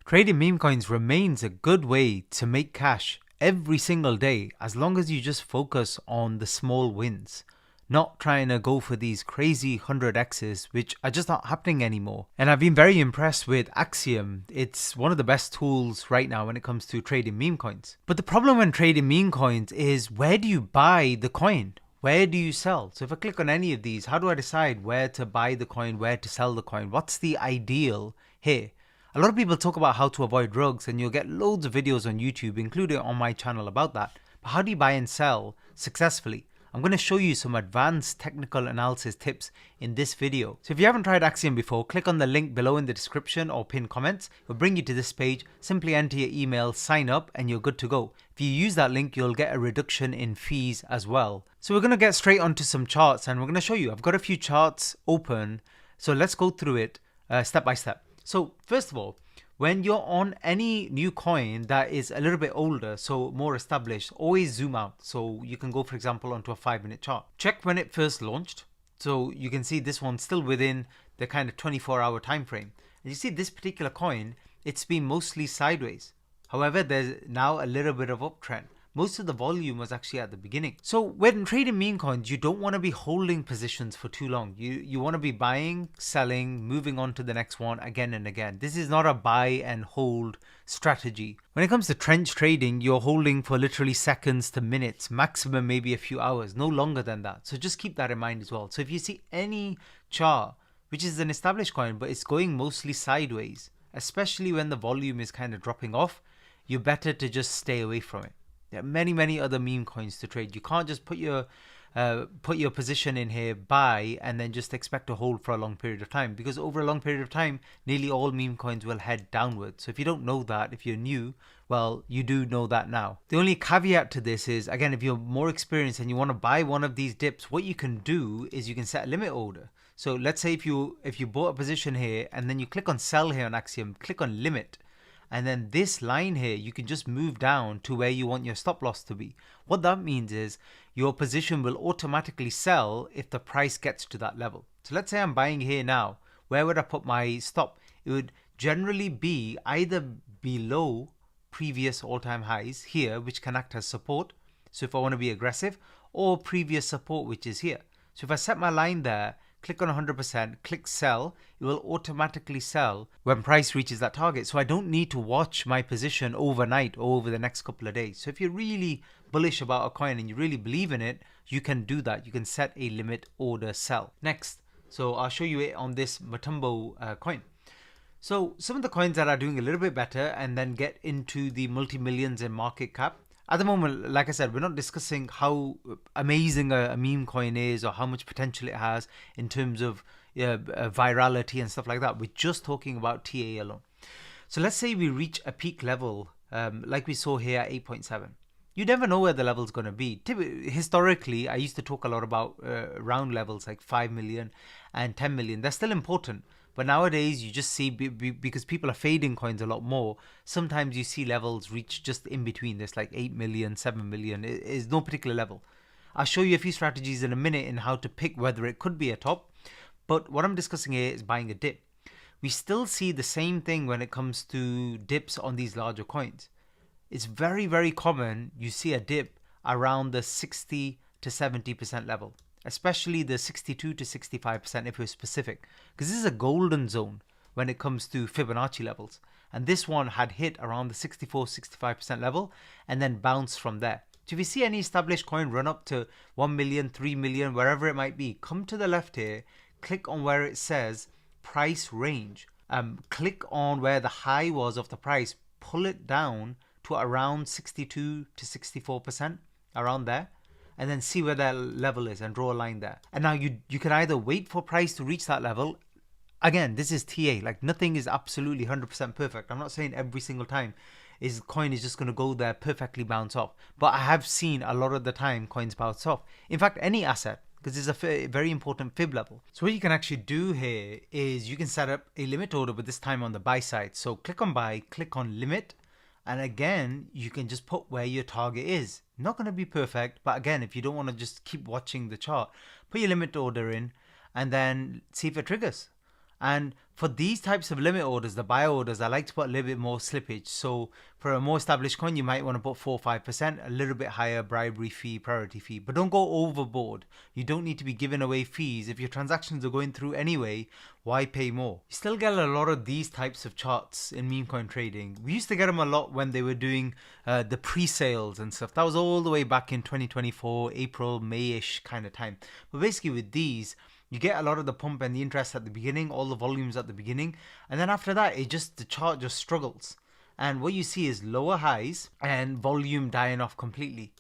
Trading meme coins remains a good way to make cash every single day as long as you just focus on the small wins, not trying to go for these crazy 100x's which are just not happening anymore. And I've been very impressed with Axiom. It's one of the best tools right now when it comes to trading meme coins. But the problem when trading meme coins is, where do you buy the coin? Where do you sell? So if I click on any of these, how do I decide where to buy the coin, where to sell the coin? What's the ideal here? A lot of people talk about how to avoid rugs, and you'll get loads of videos on YouTube, including on my channel, about that. But how do you buy and sell successfully? I'm going to show you some advanced technical analysis tips in this video. So if you haven't tried Axiom before, click on the link below in the description or pinned comments. It'll bring you to this page. Simply enter your email, sign up, and you're good to go. If you use that link, you'll get a reduction in fees as well. So we're going to get straight onto some charts, and we're going to show you. I've got a few charts open, so let's go through it step by step. So first of all, when you're on any new coin that is a little bit older, so more established, always zoom out. So you can go, for example, onto a 5-minute chart. Check when it first launched. So you can see this one's still within the kind of 24-hour time frame. And you see this particular coin, it's been mostly sideways. However, there's now a little bit of uptrend. Most of the volume was actually at the beginning. So when trading meme coins, you don't want to be holding positions for too long. You want to be buying, selling, moving on to the next one again and again. This is not a buy and hold strategy. When it comes to trench trading, you're holding for literally seconds to minutes, maximum maybe a few hours, no longer than that. So just keep that in mind as well. So if you see any chart, which is an established coin, but it's going mostly sideways, especially when the volume is kind of dropping off, you're better to just stay away from it. There are many other meme coins to trade. You can't just put your position in here, buy, and then just expect to hold for a long period of time, because over a long period of time, nearly all meme coins will head downwards. So if you don't know that, if you're new, well, you do know that now. The only caveat to this is, again, if you're more experienced and you want to buy one of these dips, what you can do is you can set a limit order. So let's say if you bought a position here and then you click on sell here on Axiom, click on limit, and then this line here, you can just move down to where you want your stop loss to be. What that means is your position will automatically sell if the price gets to that level. So let's say I'm buying here now. Where would I put my stop? It would generally be either below previous all-time highs here, which can act as support. So if I want to be aggressive, or previous support, which is here. So if I set my line there, click on 100%, click sell, it will automatically sell when price reaches that target. So I don't need to watch my position overnight or over the next couple of days. So if you're really bullish about a coin and you really believe in it, you can do that. You can set a limit order sell. Next, so I'll show you it on this Mutombo coin. So some of the coins that are doing a little bit better and then get into the multi-millions in market cap. At the moment, like I said, we're not discussing how amazing a meme coin is or how much potential it has in terms of virality and stuff like that. We're just talking about TA alone. So let's say we reach a peak level like we saw here at 8.7. You never know where the level is going to be. Historically, I used to talk a lot about round levels like 5 million and 10 million. They're still important. But nowadays, you just see, because people are fading coins a lot more, sometimes you see levels reach just in between this, like 8 million, 7 million. It is no particular level. I'll show you a few strategies in a minute in how to pick whether it could be a top. But what I'm discussing here is buying a dip. We still see the same thing when it comes to dips on these larger coins. It's very common you see a dip around the 60 to 70% level. Especially the 62 to 65% if we're specific, because this is a golden zone when it comes to Fibonacci levels. And this one had hit around the 64-65% level and then bounced from there. So if you see any established coin run up to 1 million, 3 million, wherever it might be, come to the left here, click on where it says price range. Click on where the high was of the price, pull it down to around 62 to 64%, around there. And then see where that level is and draw a line there. And now you can either wait for price to reach that level. Again, this is TA. Like, nothing is absolutely 100% perfect. I'm not saying every single time coin is just going to go there, perfectly bounce off. But I have seen a lot of the time coins bounce off. In fact, any asset, because it's a very important fib level. So what you can actually do here is you can set up a limit order, but this time on the buy side. So click on buy, click on limit. And again, you can just put where your target is. Not going to be perfect, but again, if you don't want to just keep watching the chart, put your limit order in and then see if it triggers. And For these types of limit orders, the buy orders, I like to put a little bit more slippage. So for a more established coin, you might want to put 4 or 5%, a little bit higher bribery fee, priority fee. But don't go overboard. You don't need to be giving away fees. If your transactions are going through anyway, why pay more? You still get a lot of these types of charts in meme coin trading. We used to get them a lot when they were doing the pre-sales and stuff. That was all the way back in 2024, April, May-ish kind of time. But basically with these, you get a lot of the pump and the interest at the beginning, all the volumes at the beginning, and then after that, the chart just struggles. And what you see is lower highs and volume dying off completely.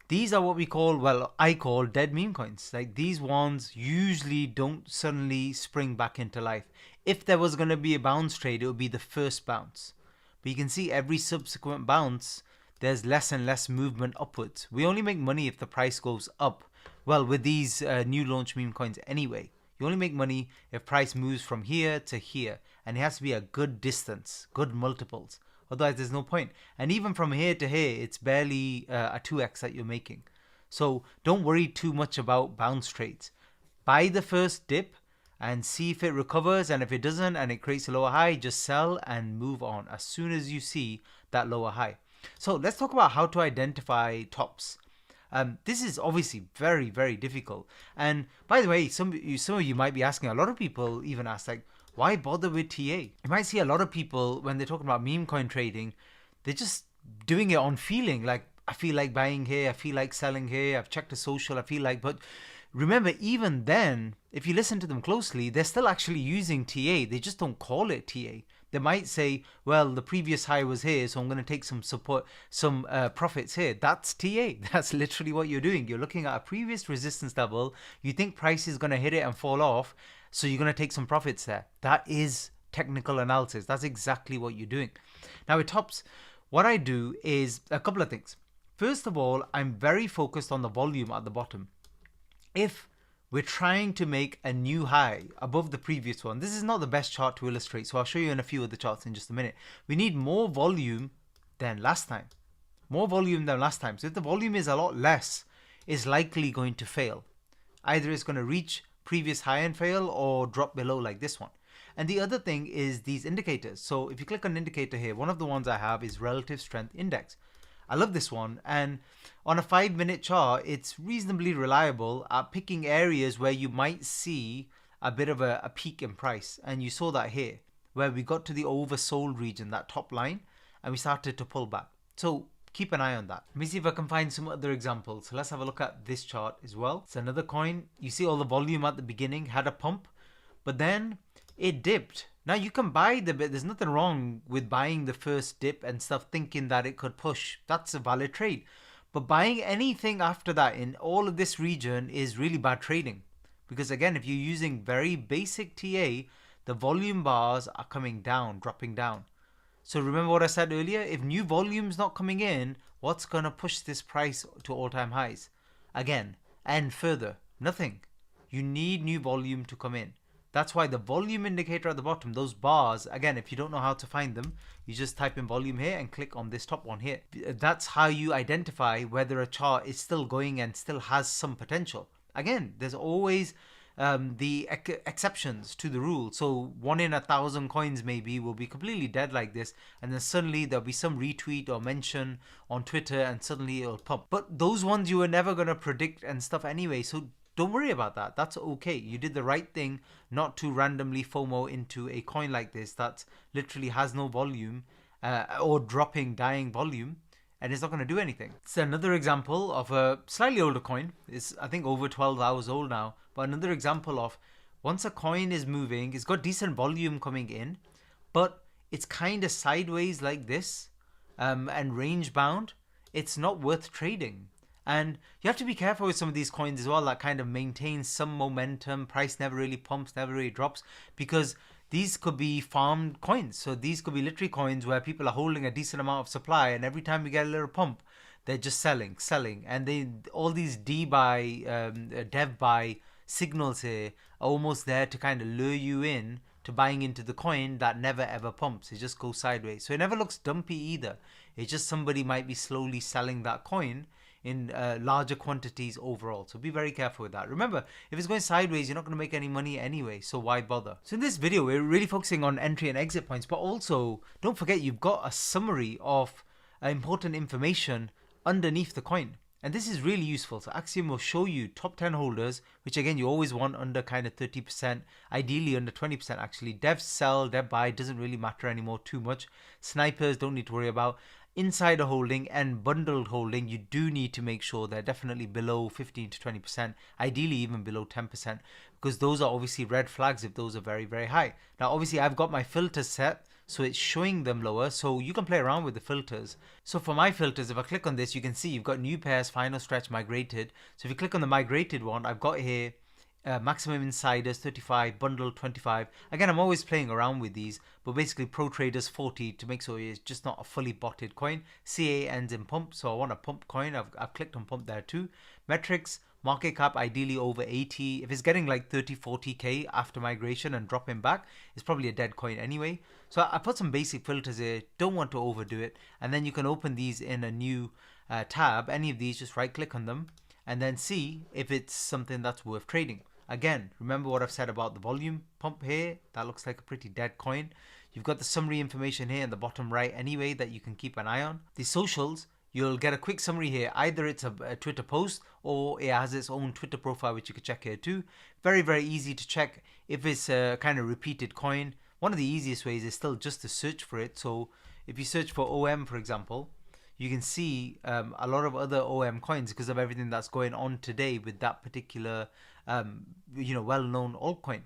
These are what we call, well, I call dead meme coins. Like these ones usually don't suddenly spring back into life. If there was going to be a bounce trade, it would be the first bounce. But you can see every subsequent bounce, there's less and less movement upwards. We only make money if the price goes up. Well, with these new launch meme coins anyway, you only make money if price moves from here to here, and it has to be a good distance, good multiples. Otherwise, there's no point. And even from here to here, it's barely a 2x that you're making. So don't worry too much about bounce trades. Buy the first dip and see if it recovers, and if it doesn't and it creates a lower high, just sell and move on as soon as you see that lower high. So let's talk about how to identify tops. This is obviously very, very difficult. And by the way, some of you might be asking, a lot of people even ask, like, why bother with TA? You might see a lot of people, when they're talking about meme coin trading, they're just doing it on feeling. Like, I feel like buying here, I feel like selling here, I've checked the social, I feel like, but remember, even then, if you listen to them closely, they're still actually using TA. They just don't call it TA. They might say, well, the previous high was here, so I'm going to take some profits here. That's TA. That's literally what you're doing. You're looking at a previous resistance level. You think price is going to hit it and fall off, so you're going to take some profits there. That is technical analysis. That's exactly what you're doing. Now with tops, what I do is a couple of things. First of all, I'm very focused on the volume at the bottom. If we're trying to make a new high above the previous one, this is not the best chart to illustrate, so I'll show you in a few of the charts in just a minute. We need more volume than last time. More volume than last time. So if the volume is a lot less, it's likely going to fail. Either it's going to reach previous high and fail or drop below like this one. And the other thing is these indicators. So if you click on indicator here, one of the ones I have is relative strength index. I love this one, and on a 5-minute chart, it's reasonably reliable at picking areas where you might see a bit of a peak in price. And you saw that here, where we got to the oversold region, that top line, and we started to pull back. So keep an eye on that. Let me see if I can find some other examples. So let's have a look at this chart as well. It's another coin. You see all the volume at the beginning, had a pump, but then it dipped. Now you can buy the bit. There's nothing wrong with buying the first dip and stuff, thinking that it could push. That's a valid trade. But buying anything after that in all of this region is really bad trading. Because again, if you're using very basic TA, the volume bars are coming down, dropping down. So remember what I said earlier? If new volume's not coming in, what's going to push this price to all-time highs? Again, and further, nothing. You need new volume to come in. That's why the volume indicator at the bottom, those bars, again, if you don't know how to find them, you just type in volume here and click on this top one here. That's how you identify whether a chart is still going and still has some potential. Again, there's always the exceptions to the rule. So 1 in 1,000 coins maybe will be completely dead like this, and then suddenly there'll be some retweet or mention on Twitter and suddenly it'll pump. But those ones you were never going to predict and stuff anyway, so don't worry about that. That's okay. You did the right thing not to randomly FOMO into a coin like this that literally has no volume or dropping, dying volume, and it's not going to do anything. It's another example of a slightly older coin. It's, I think, over 12 hours old now. But another example of once a coin is moving, it's got decent volume coming in, but it's kind of sideways like this and range bound. It's not worth trading. And you have to be careful with some of these coins as well that kind of maintain some momentum. Price never really pumps, never really drops, because these could be farmed coins. So these could be literally coins where people are holding a decent amount of supply, and every time we get a little pump, they're just selling. And all these dev buy signals here are almost there to kind of lure you in to buying into the coin that never ever pumps. It just goes sideways. So it never looks dumpy either. It's just somebody might be slowly selling that coin in larger quantities overall. So be very careful with that. Remember, if it's going sideways, you're not going to make any money anyway, so why bother? So in this video, we're really focusing on entry and exit points, but also don't forget you've got a summary of important information underneath the coin. And this is really useful. So Axiom will show you top 10 holders, which again, you always want under kind of 30%, ideally under 20% actually. Dev sell, dev buy, doesn't really matter anymore too much. Snipers, don't need to worry about. Insider holding and bundled holding, you do need to make sure they're definitely below 15 to 20%, ideally even below 10%, because those are obviously red flags if those are very, very high. Now, obviously, I've got my filters set, so it's showing them lower, so you can play around with the filters. So for my filters, if I click on this, you can see you've got new pairs, final stretch, migrated. So if you click on the migrated one, I've got here maximum insiders 35, bundle 25. Again, I'm always playing around with these, but basically pro traders 40 to make sure it's just not a fully botted coin. CA ends in pump, so I want a pump coin. I've clicked on pump there too. Metrics, market cap ideally over 80. If it's getting like 30, 40k after migration and dropping back, it's probably a dead coin anyway. So I put some basic filters here, don't want to overdo it. And then you can open these in a new tab. Any of these, just right click on them and then see if it's something that's worth trading. Again, remember what I've said about the volume pump here. That looks like a pretty dead coin. You've got the summary information here in the bottom right anyway that you can keep an eye on. The socials, you'll get a quick summary here. Either it's a Twitter post or it has its own Twitter profile, which you can check here too. Very, very easy to check if it's a kind of repeated coin. One of the easiest ways is still just to search for it. So if you search for OM, for example, you can see a lot of other OM coins because of everything that's going on today with that particular well-known altcoin.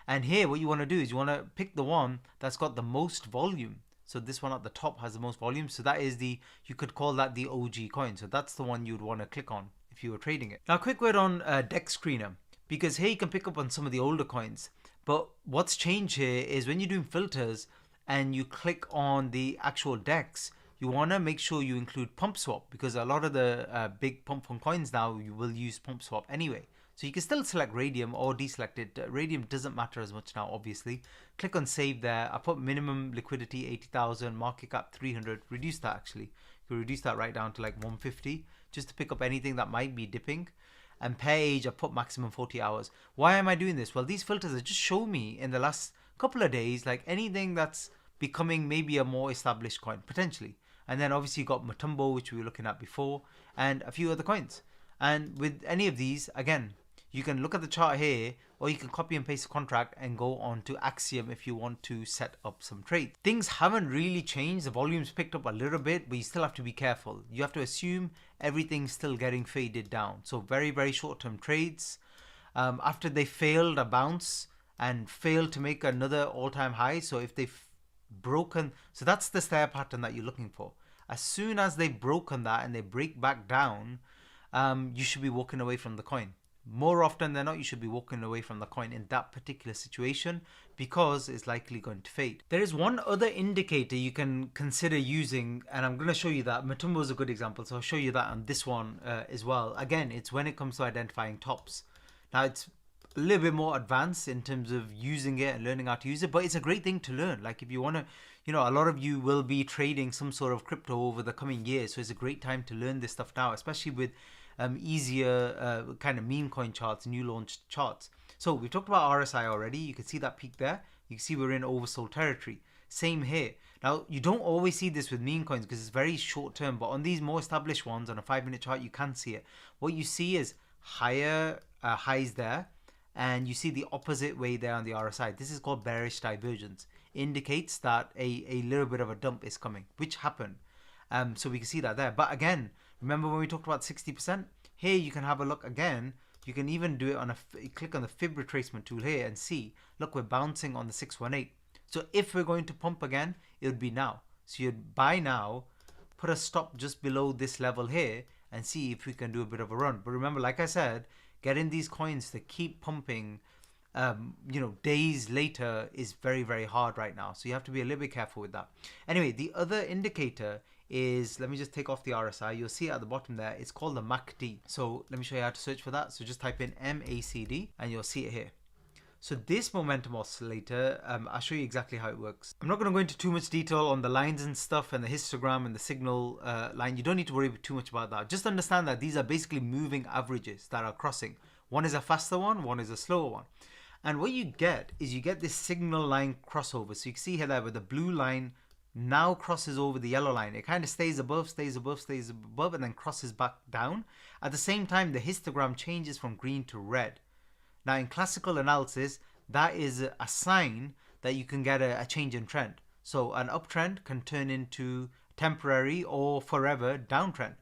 And here what you want to do is you want to pick the one that's got the most volume. So this one at the top has the most volume. So that is you could call that the OG coin. So that's the one you'd want to click on if you were trading it. Now, a quick word on Dex Screener, because here you can pick up on some of the older coins. But what's changed here is when you're doing filters and you click on the actual DEX, you want to make sure you include pump swap, because a lot of the big pump fund coins now you will use pump swap anyway. So you can still select Raydium or deselect it. Raydium doesn't matter as much now, obviously. Click on save there. I put minimum liquidity 80,000, market cap 300. Reduce that actually. You can reduce that right down to like 150 just to pick up anything that might be dipping. And pair age, I put maximum 40 hours. Why am I doing this? Well, these filters are just show me in the last couple of days like anything that's becoming maybe a more established coin potentially. And then obviously you got Matumbo, which we were looking at before, and a few other coins. And with any of these, again, you can look at the chart here, or you can copy and paste the contract and go on to Axiom if you want to set up some trades. Things haven't really changed. The volume's picked up a little bit, but you still have to be careful. You have to assume everything's still getting faded down. So very, very short-term trades. After they failed a bounce and failed to make another all-time high, so if they've broken, so that's the stair pattern that you're looking for. As soon as they've broken that and they break back down, you should be walking away from the coin. More often than not, you should be walking away from the coin in that particular situation because it's likely going to fade. There is one other indicator you can consider using, and I'm going to show you that. Matumbo is a good example, so I'll show you that on this one as well. Again, it's when it comes to identifying tops. Now, it's a little bit more advanced in terms of using it and learning how to use it, but it's a great thing to learn. Like if you want to, a lot of you will be trading some sort of crypto over the coming years, so it's a great time to learn this stuff now, especially with easier kind of meme coin charts, new launched charts. So we've talked about RSI already. You can see that peak there. You can see we're in oversold territory. Same here. Now, you don't always see this with meme coins because it's very short term, but on these more established ones on a 5-minute chart, you can see it. What you see is higher highs there, and you see the opposite way there on the RSI. This is called bearish divergence. Indicates that a little bit of a dump is coming, which happened. So we can see that there. But again, remember when we talked about 60%? Here you can have a look again. You can even do it on click on the fib retracement tool here and see, look, we're bouncing on the 618. So if we're going to pump again, it would be now. So you'd buy now, put a stop just below this level here and see if we can do a bit of a run. But remember, like I said, getting these coins to keep pumping days later is very, very hard right now. So you have to be a little bit careful with that. Anyway, the other indicator is, let me just take off the RSI. You'll see it at the bottom there. It's called the MACD. So let me show you how to search for that. So just type in MACD and you'll see it here. So this momentum oscillator, I'll show you exactly how it works. I'm not going to go into too much detail on the lines and stuff and the histogram and the signal line. You don't need to worry too much about that. Just understand that these are basically moving averages that are crossing. One is a faster one is a slower one. And what you get is you get this signal line crossover. So you can see here that where the blue line now crosses over the yellow line. It kind of stays above, stays above, stays above, and then crosses back down. At the same time, the histogram changes from green to red. Now, in classical analysis, that is a sign that you can get a change in trend. So an uptrend can turn into temporary or forever downtrend.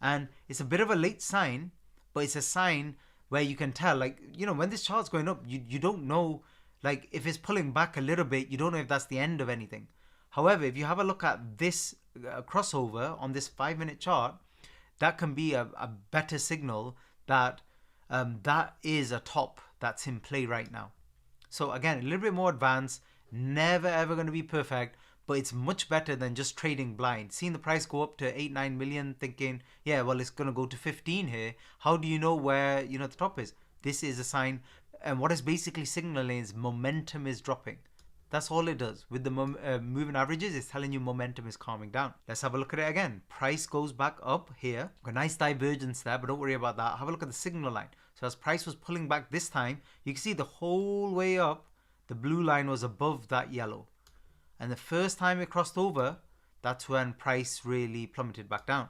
And it's a bit of a late sign, but it's a sign where you can tell, like, you know, when this chart's going up, you don't know, like, if it's pulling back a little bit, you don't know if that's the end of anything. However, if you have a look at this crossover on this 5-minute chart, that can be a better signal that that is a top that's in play right now. So again, a little bit more advanced, never ever going to be perfect, but it's much better than just trading blind. Seeing the price go up to 8-9 million, thinking, yeah, well, it's going to go to 15 here. How do you know where, you know, the top is? This is a sign, and what it's basically signaling is momentum is dropping. That's all it does. With the moving averages, it's telling you momentum is calming down. Let's have a look at it again. Price goes back up here. A nice divergence there, but don't worry about that. Have a look at the signal line. So as price was pulling back this time, you can see the whole way up, the blue line was above that yellow. And the first time it crossed over, that's when price really plummeted back down.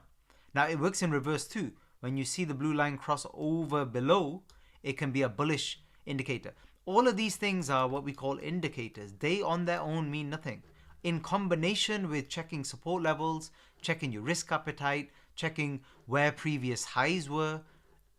Now it works in reverse too. When you see the blue line cross over below, it can be a bullish indicator. All of these things are what we call indicators. They on their own mean nothing. In combination with checking support levels, checking your risk appetite, checking where previous highs were,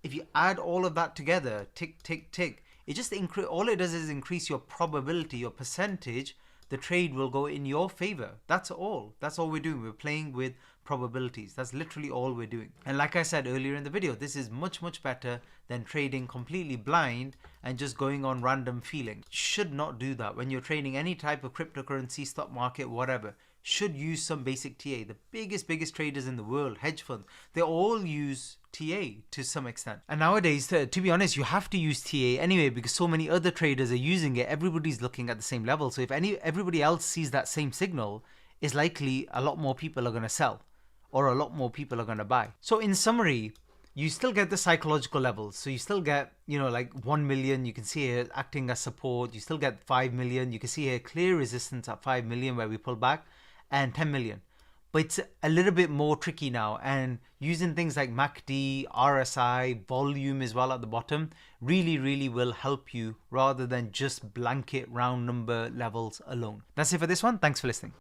if you add all of that together, tick, tick, tick, it just all it does is increase your probability, your percentage. The trade will go in your favor. That's all. That's all we're doing. We're playing with probabilities. That's literally all we're doing. And like I said earlier in the video, this is much, much better than trading completely blind and just going on random feeling. You should not do that. When you're trading any type of cryptocurrency, stock market, whatever, should use some basic TA. The biggest traders in the world, hedge funds, they all use TA to some extent. And nowadays, to be honest, you have to use TA anyway because so many other traders are using it. Everybody's looking at the same level. So if everybody else sees that same signal, it's likely a lot more people are going to sell or a lot more people are going to buy. So in summary, you still get the psychological levels. So you still get, you know, like 1 million, you can see here acting as support. You still get 5 million. You can see here clear resistance at 5 million where we pull back, and 10 million. But it's a little bit more tricky now, and using things like MACD, RSI, volume as well at the bottom really will help you rather than just blanket round number levels alone. That's it for this one. Thanks for listening.